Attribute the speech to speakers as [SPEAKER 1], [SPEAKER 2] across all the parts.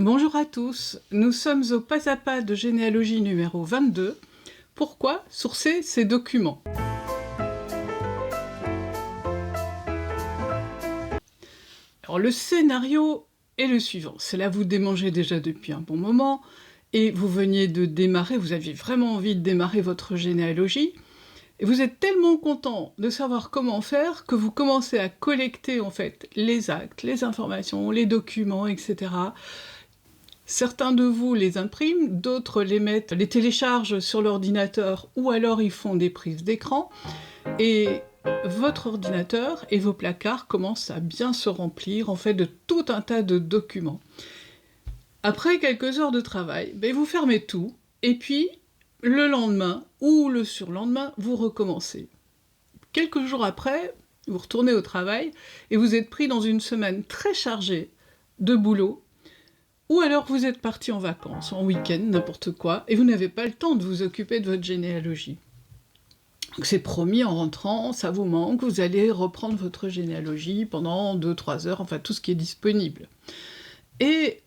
[SPEAKER 1] Bonjour à tous, nous sommes au pas à pas de généalogie numéro 22. Pourquoi sourcer ces documents? Alors le scénario est le suivant, cela vous démangeait déjà depuis un bon moment, et vous veniez de démarrer, vous aviez vraiment envie de démarrer votre généalogie, et vous êtes tellement content de savoir comment faire que vous commencez à collecter en fait les actes, les informations, les documents, etc. Certains de vous les impriment, d'autres les téléchargent sur l'ordinateur ou alors ils font des prises d'écran et votre ordinateur et vos placards commencent à bien se remplir en fait de tout un tas de documents. Après quelques heures de travail, vous fermez tout et puis le lendemain ou le surlendemain, vous recommencez. Quelques jours après, vous retournez au travail et vous êtes pris dans une semaine très chargée de boulot. Ou alors vous êtes parti en vacances, en week-end, n'importe quoi, et vous n'avez pas le temps de vous occuper de votre généalogie. Donc c'est promis, en rentrant, ça vous manque, vous allez reprendre votre généalogie pendant 2-3 heures, enfin tout ce qui est disponible. Et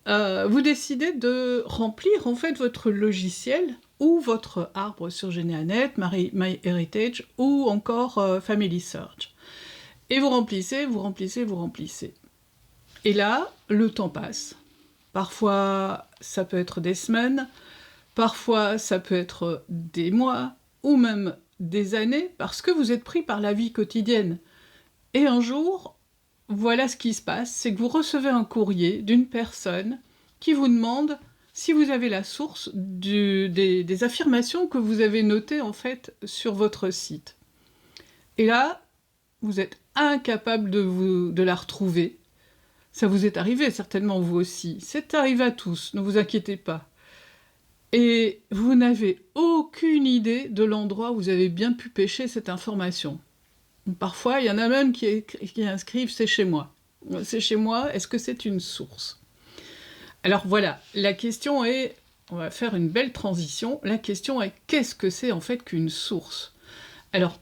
[SPEAKER 1] vous décidez de remplir en fait votre logiciel ou votre arbre sur GeneaNet, MyHeritage ou encore Family Search. Et vous remplissez, vous remplissez, vous remplissez. Et là, le temps passe. Parfois, ça peut être des semaines, parfois ça peut être des mois, ou même des années, parce que vous êtes pris par la vie quotidienne. Et un jour, voilà ce qui se passe, c'est que vous recevez un courrier d'une personne qui vous demande si vous avez la source des affirmations que vous avez notées en fait sur votre site. Et là, vous êtes incapable de la retrouver. Ça vous est arrivé, certainement vous aussi. C'est arrivé à tous, ne vous inquiétez pas. Et vous n'avez aucune idée de l'endroit où vous avez bien pu pêcher cette information. Parfois, il y en a même qui inscrivent « c'est chez moi ». C'est chez moi, est-ce que c'est une source? Alors voilà, la question est, on va faire une belle transition, la question est qu'est-ce que c'est en fait qu'une source? Alors,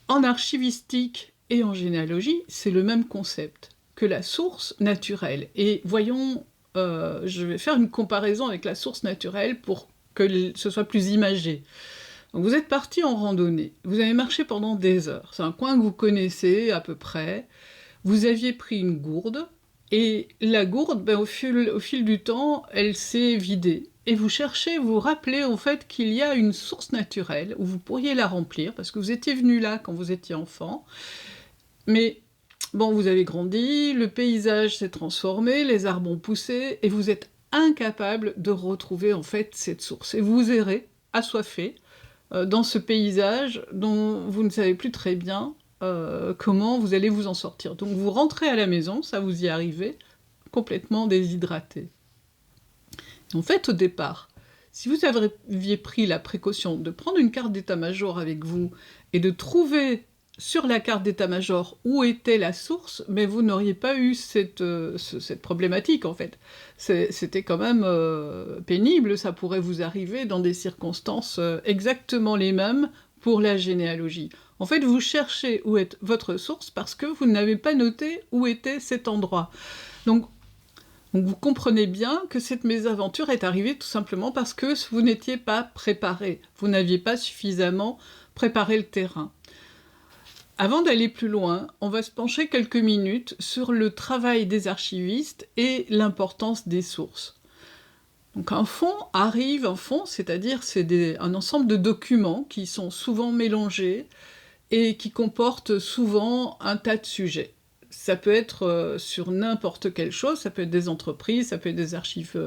[SPEAKER 1] en archivistique et en généalogie, c'est le même concept que la source naturelle. Et voyons, je vais faire une comparaison avec la source naturelle pour que ce soit plus imagé. Donc vous êtes parti en randonnée, vous avez marché pendant des heures, c'est un coin que vous connaissez à peu près, vous aviez pris une gourde, et la gourde, au fil du temps, elle s'est vidée. Et vous cherchez, vous rappelez en fait qu'il y a une source naturelle où vous pourriez la remplir, parce que vous étiez venu là quand vous étiez enfant, mais bon, vous avez grandi, le paysage s'est transformé, les arbres ont poussé, et vous êtes incapable de retrouver en fait cette source. Et vous errez, assoiffé, dans ce paysage dont vous ne savez plus très bien comment vous allez vous en sortir. Donc vous rentrez à la maison, ça vous y arrivez, complètement déshydraté. En fait, au départ, si vous aviez pris la précaution de prendre une carte d'état-major avec vous et de trouver sur la carte d'état-major où était la source, mais vous n'auriez pas eu cette problématique, en fait. C'était quand même pénible, ça pourrait vous arriver dans des circonstances exactement les mêmes pour la généalogie. En fait, vous cherchez où est votre source parce que vous n'avez pas noté où était cet endroit. Donc vous comprenez bien que cette mésaventure est arrivée tout simplement parce que vous n'étiez pas préparé, vous n'aviez pas suffisamment préparé le terrain. Avant d'aller plus loin, on va se pencher quelques minutes sur le travail des archivistes et l'importance des sources. Donc un fonds arrive, c'est-à-dire c'est un ensemble de documents qui sont souvent mélangés et qui comportent souvent un tas de sujets. Ça peut être sur n'importe quelle chose, ça peut être des entreprises, ça peut être des archives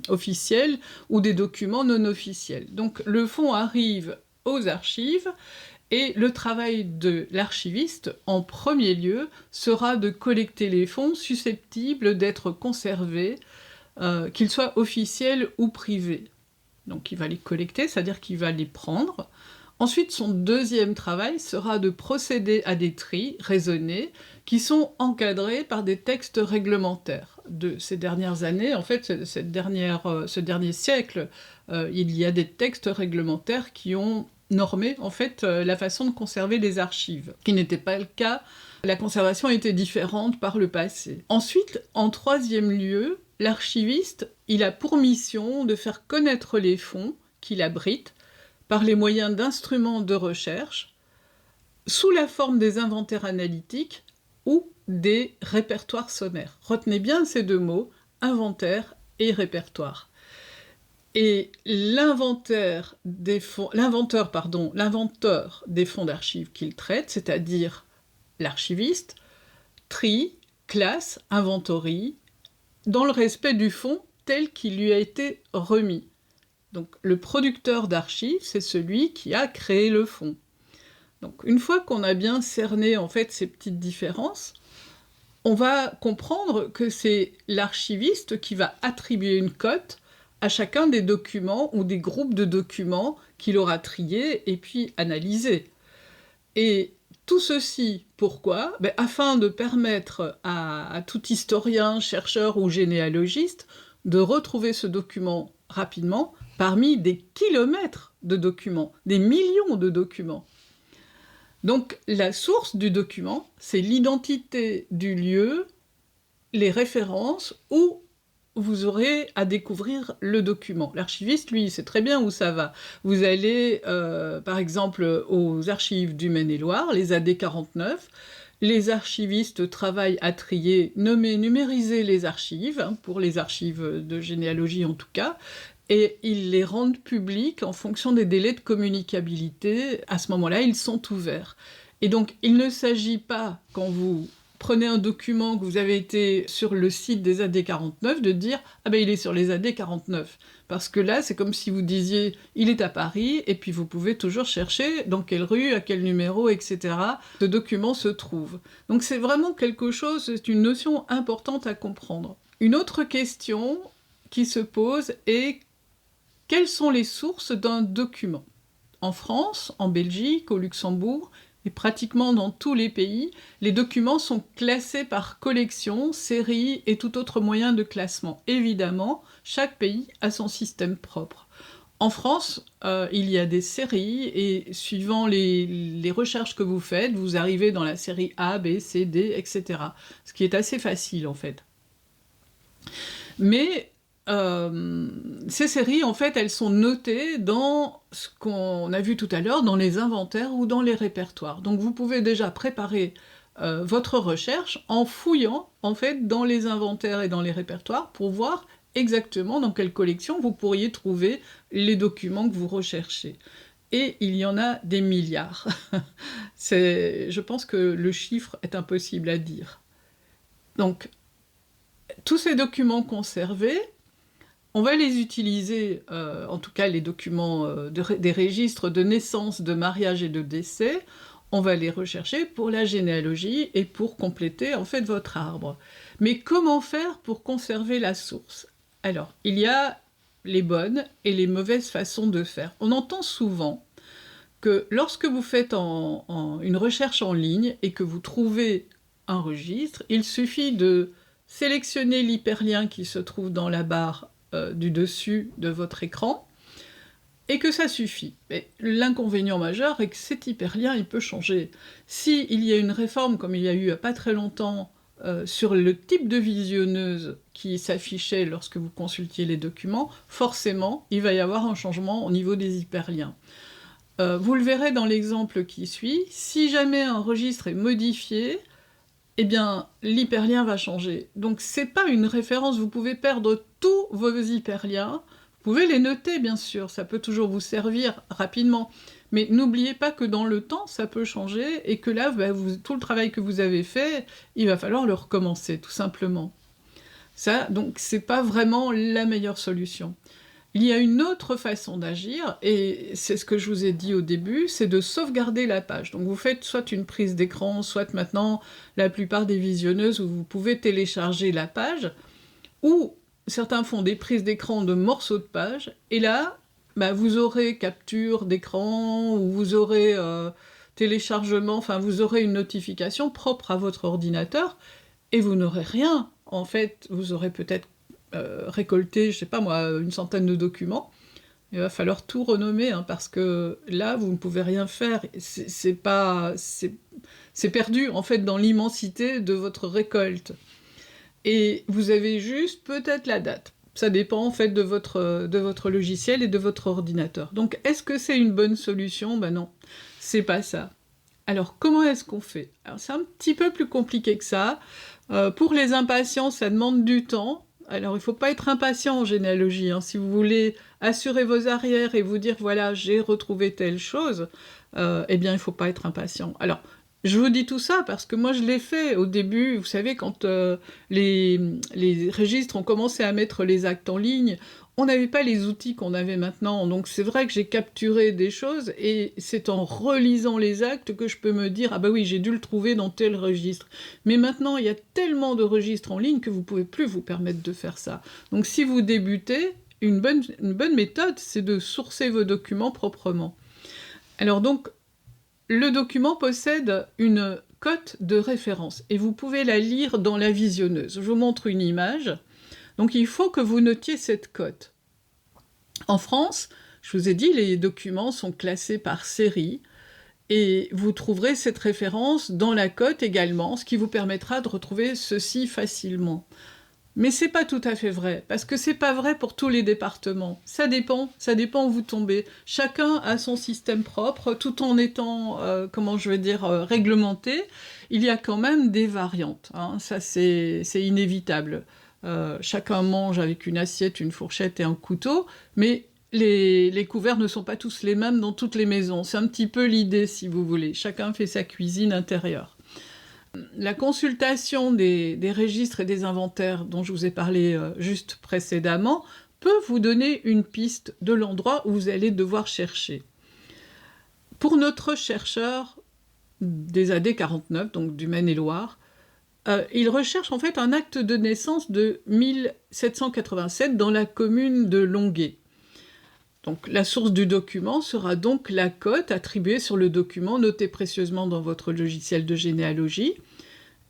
[SPEAKER 1] officielles ou des documents non officiels. Donc le fonds arrive aux archives, et le travail de l'archiviste, en premier lieu, sera de collecter les fonds susceptibles d'être conservés, qu'ils soient officiels ou privés. Donc il va les collecter, c'est-à-dire qu'il va les prendre. Ensuite, son deuxième travail sera de procéder à des tris raisonnés qui sont encadrés par des textes réglementaires. De ces dernières années, en fait, ce dernier siècle, il y a des textes réglementaires qui ont normé, en fait, la façon de conserver les archives, qui n'était pas le cas. La conservation était différente par le passé. Ensuite, en troisième lieu, l'archiviste, il a pour mission de faire connaître les fonds qu'il abrite par les moyens d'instruments de recherche, sous la forme des inventaires analytiques ou des répertoires sommaires. Retenez bien ces deux mots, inventaire et répertoire. Et l'inventeur des fonds d'archives qu'il traite, c'est-à-dire l'archiviste, trie, classe, inventorie, dans le respect du fonds tel qu'il lui a été remis. Donc le producteur d'archives, c'est celui qui a créé le fonds. Donc une fois qu'on a bien cerné en fait ces petites différences, on va comprendre que c'est l'archiviste qui va attribuer une cote à chacun des documents ou des groupes de documents qu'il aura triés et puis analysés. Et tout ceci, pourquoi ? Afin de permettre à tout historien, chercheur ou généalogiste de retrouver ce document rapidement parmi des kilomètres de documents, des millions de documents. Donc la source du document, c'est l'identité du lieu, les références où vous aurez à découvrir le document. L'archiviste, lui, sait très bien où ça va. Vous allez, par exemple, aux archives du Maine-et-Loire, les AD 49. Les archivistes travaillent à trier, nommer, numériser les archives, pour les archives de généalogie en tout cas, et ils les rendent publiques en fonction des délais de communicabilité. À ce moment-là, ils sont ouverts. Et donc, il ne s'agit pas, quand vous prenez un document, que vous avez été sur le site des AD 49, de dire « Ah ben il est sur les AD 49 ». Parce que là, c'est comme si vous disiez « Il est à Paris », et puis vous pouvez toujours chercher dans quelle rue, à quel numéro, etc. ce document se trouve. Donc c'est vraiment quelque chose, c'est une notion importante à comprendre. Une autre question qui se pose est « Quelles sont les sources d'un document ?» En France, en Belgique, au Luxembourg, et pratiquement dans tous les pays, les documents sont classés par collection, série et tout autre moyen de classement. Évidemment, chaque pays a son système propre. En France, il y a des séries, et suivant les recherches que vous faites, vous arrivez dans la série A, B, C, D, etc. Ce qui est assez facile, en fait. Mais ces séries, en fait, elles sont notées dans ce qu'on a vu tout à l'heure, dans les inventaires ou dans les répertoires. Donc vous pouvez déjà préparer votre recherche en fouillant, en fait, dans les inventaires et dans les répertoires pour voir exactement dans quelle collection vous pourriez trouver les documents que vous recherchez. Et il y en a des milliards. Je pense que le chiffre est impossible à dire. Donc, tous ces documents conservés, on va les utiliser, en tout cas les documents des registres de naissance, de mariage et de décès, on va les rechercher pour la généalogie et pour compléter en fait votre arbre. Mais comment faire pour conserver la source ? Alors, il y a les bonnes et les mauvaises façons de faire. On entend souvent que lorsque vous faites une recherche en ligne et que vous trouvez un registre, il suffit de sélectionner l'hyperlien qui se trouve dans la barre du dessus de votre écran, et que ça suffit. Mais l'inconvénient majeur est que cet hyperlien, il peut changer. S'il y a une réforme, comme il y a eu il n'y a pas très longtemps, sur le type de visionneuse qui s'affichait lorsque vous consultiez les documents, forcément, il va y avoir un changement au niveau des hyperliens. Vous le verrez dans l'exemple qui suit, si jamais un registre est modifié, eh bien, l'hyperlien va changer. Donc, c'est pas une référence, vous pouvez perdre tous vos hyperliens, vous pouvez les noter, bien sûr, ça peut toujours vous servir rapidement, mais n'oubliez pas que dans le temps, ça peut changer, et que là, tout le travail que vous avez fait, il va falloir le recommencer, tout simplement. Ça, donc, c'est pas vraiment la meilleure solution. Il y a une autre façon d'agir, et c'est ce que je vous ai dit au début, c'est de sauvegarder la page. Donc vous faites soit une prise d'écran, soit maintenant la plupart des visionneuses où vous pouvez télécharger la page, ou certains font des prises d'écran de morceaux de page, et là, vous aurez capture d'écran, ou vous aurez téléchargement, enfin vous aurez une notification propre à votre ordinateur, et vous n'aurez rien. En fait, vous aurez peut-être récolter, je sais pas moi, une centaine de documents, il va falloir tout renommer, parce que là, vous ne pouvez rien faire, c'est perdu, en fait, dans l'immensité de votre récolte. et vous avez juste peut-être la date. Ça dépend en fait de votre logiciel et de votre ordinateur. Donc est-ce que c'est une bonne solution? Ben non, c'est pas ça. Alors comment est-ce qu'on fait? Alors c'est un petit peu plus compliqué que ça. Pour les impatients, ça demande du temps. Alors il ne faut pas être impatient en généalogie, hein. Si vous voulez assurer vos arrières et vous dire voilà, j'ai retrouvé telle chose, eh bien il ne faut pas être impatient. Alors je vous dis tout ça parce que moi je l'ai fait au début, vous savez, quand les registres ont commencé à mettre les actes en ligne, on n'avait pas les outils qu'on avait maintenant, donc c'est vrai que j'ai capturé des choses, et c'est en relisant les actes que je peux me dire « Ah bah oui, j'ai dû le trouver dans tel registre ». Mais maintenant, il y a tellement de registres en ligne que vous ne pouvez plus vous permettre de faire ça. Donc si vous débutez, une bonne méthode, c'est de sourcer vos documents proprement. Alors donc, le document possède une cote de référence, et vous pouvez la lire dans la visionneuse. Je vous montre une image. Donc il faut que vous notiez cette cote. En France, je vous ai dit, les documents sont classés par série, et vous trouverez cette référence dans la cote également, ce qui vous permettra de retrouver ceci facilement. Mais c'est pas tout à fait vrai, parce que c'est pas vrai pour tous les départements. Ça dépend où vous tombez. Chacun a son système propre, tout en étant, réglementé. Il y a quand même des variantes, hein. Ça c'est inévitable. Chacun mange avec une assiette, une fourchette et un couteau, mais les couverts ne sont pas tous les mêmes dans toutes les maisons. C'est un petit peu l'idée, si vous voulez. Chacun fait sa cuisine intérieure. La consultation des registres et des inventaires dont je vous ai parlé juste précédemment peut vous donner une piste de l'endroit où vous allez devoir chercher. Pour notre chercheur des AD 49, donc du Maine-et-Loire, il recherche en fait un acte de naissance de 1787 dans la commune de Longuet. Donc la source du document sera donc la cote attribuée sur le document, notée précieusement dans votre logiciel de généalogie.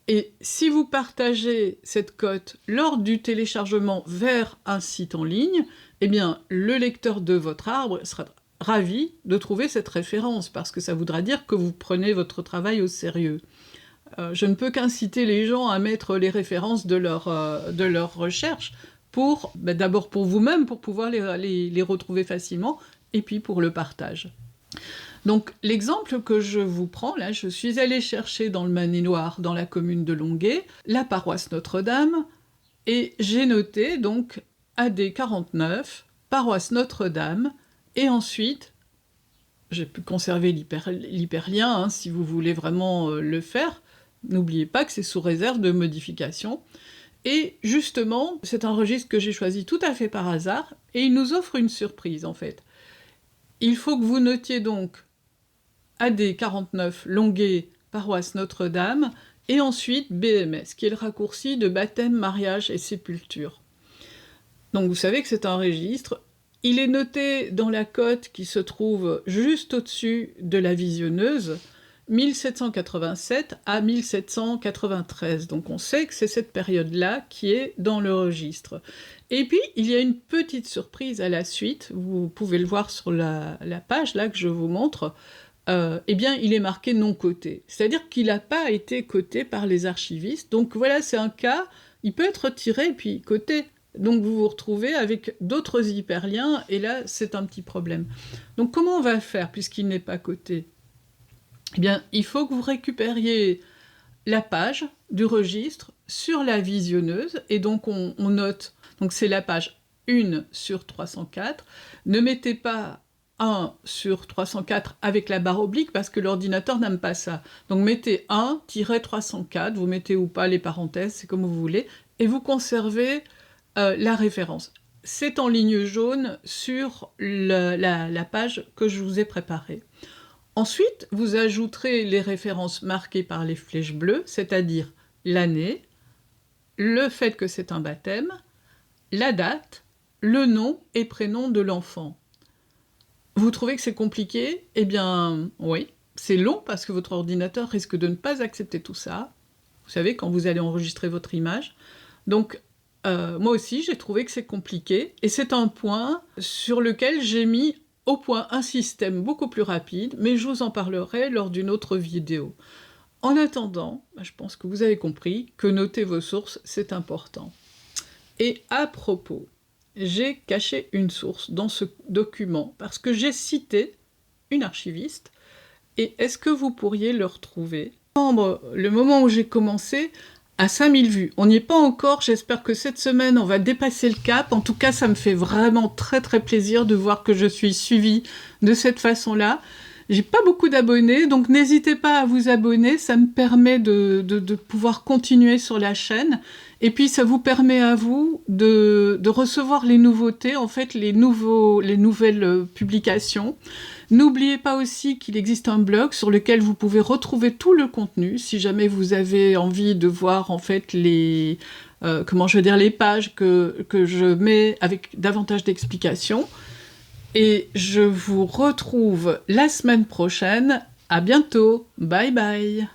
[SPEAKER 1] Et si vous partagez cette cote lors du téléchargement vers un site en ligne, eh bien le lecteur de votre arbre sera ravi de trouver cette référence, parce que ça voudra dire que vous prenez votre travail au sérieux. Je ne peux qu'inciter les gens à mettre les références de leur recherche, d'abord pour vous-même, pour pouvoir les retrouver facilement, et puis pour le partage. Donc l'exemple que je vous prends, là, je suis allée chercher dans le Maine-et-Loire, dans la commune de Longuet, la paroisse Notre-Dame, et j'ai noté donc AD 49, paroisse Notre-Dame, et ensuite, j'ai pu conserver l'hyperlien, hein, si vous voulez vraiment le faire. N'oubliez pas que c'est sous réserve de modification. Et justement, c'est un registre que j'ai choisi tout à fait par hasard, et il nous offre une surprise, en fait. Il faut que vous notiez donc AD 49, Longuet, paroisse Notre-Dame, et ensuite BMS, qui est le raccourci de baptême, mariage et sépulture. Donc vous savez que c'est un registre. Il est noté dans la cote qui se trouve juste au-dessus de la visionneuse, 1787 à 1793. Donc on sait que c'est cette période-là qui est dans le registre. Et puis, il y a une petite surprise à la suite, vous pouvez le voir sur la page là que je vous montre, eh bien, il est marqué non coté. C'est-à-dire qu'il n'a pas été coté par les archivistes. Donc voilà, c'est un cas, il peut être tiré et puis coté. Donc vous vous retrouvez avec d'autres hyperliens, et là, c'est un petit problème. Donc comment on va faire, puisqu'il n'est pas coté? Eh bien, il faut que vous récupériez la page du registre sur la visionneuse, et donc on note, donc c'est la page 1 sur 304. Ne mettez pas 1 sur 304 avec la barre oblique, parce que l'ordinateur n'aime pas ça. Donc mettez 1-304, vous mettez ou pas les parenthèses, c'est comme vous voulez, et vous conservez la référence. C'est en ligne jaune sur la page que je vous ai préparée. Ensuite, vous ajouterez les références marquées par les flèches bleues, c'est-à-dire l'année, le fait que c'est un baptême, la date, le nom et prénom de l'enfant. Vous trouvez que c'est compliqué? Eh bien, oui, c'est long parce que votre ordinateur risque de ne pas accepter tout ça. Vous savez, quand vous allez enregistrer votre image. Donc, moi aussi, j'ai trouvé que c'est compliqué, et c'est un point sur lequel j'ai mis au point un système beaucoup plus rapide, mais je vous en parlerai lors d'une autre vidéo. En attendant, je pense que vous avez compris que noter vos sources, c'est important. Et à propos, j'ai caché une source dans ce document parce que j'ai cité une archiviste. Et est-ce que vous pourriez le retrouver? Le moment où j'ai commencé, à 5000 vues. On n'y est pas encore, j'espère que cette semaine on va dépasser le cap. En tout cas, ça me fait vraiment très très plaisir de voir que je suis suivie de cette façon-là. J'ai pas beaucoup d'abonnés, donc n'hésitez pas à vous abonner, ça me permet de pouvoir continuer sur la chaîne. Et puis ça vous permet à vous de recevoir les nouveautés, en fait les nouvelles publications. N'oubliez pas aussi qu'il existe un blog sur lequel vous pouvez retrouver tout le contenu, si jamais vous avez envie de voir en fait les pages que je mets avec davantage d'explications. Et je vous retrouve la semaine prochaine. À bientôt. Bye bye.